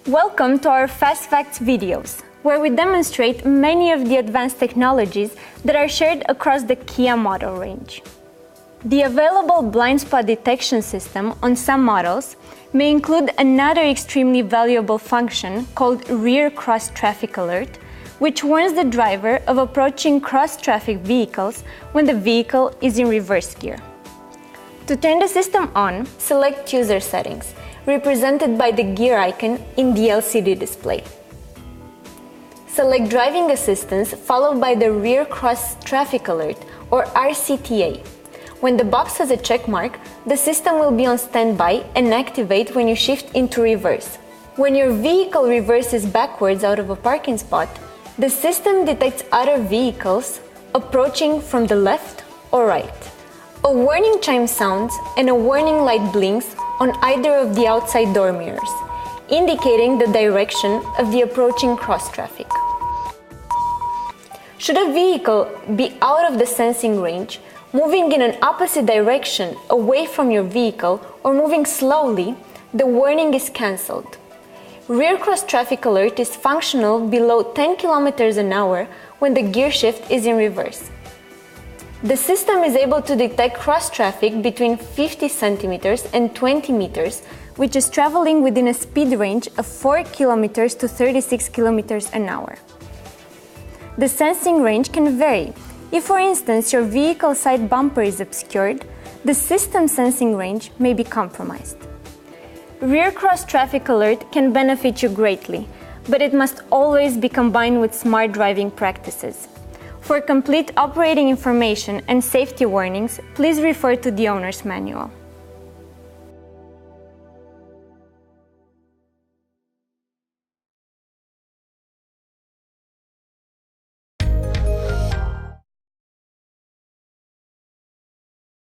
Welcome to our Fast Facts videos, where we demonstrate many of the advanced technologies that are shared across the Kia model range. The available blind spot detection system on some models may include another extremely valuable function called rear cross traffic alert, which warns the driver of approaching cross-traffic vehicles when the vehicle is in reverse gear. To turn the system on, select User Settings, represented by the gear icon in the LCD display. Select Driving Assistance followed by the Rear Cross Traffic Alert, or RCTA. When the box has a check mark, the system will be on standby and activate when you shift into reverse. When your vehicle reverses backwards out of a parking spot, the system detects other vehicles approaching from the left or right. A warning chime sounds and a warning light blinks on either of the outside door mirrors, indicating the direction of the approaching cross-traffic. Should a vehicle be out of the sensing range, moving in an opposite direction away from your vehicle, or moving slowly, the warning is cancelled. Rear cross traffic alert is functional below 10 km an hour when the gear shift is in reverse. The system is able to detect cross traffic between 50 centimeters and 20 meters, which is traveling within a speed range of 4 km to 36 km an hour. The sensing range can vary. If, for instance, your vehicle's side bumper is obscured, the system sensing range may be compromised. Rear cross traffic alert can benefit you greatly, but it must always be combined with smart driving practices. For complete operating information and safety warnings, please refer to the owner's manual.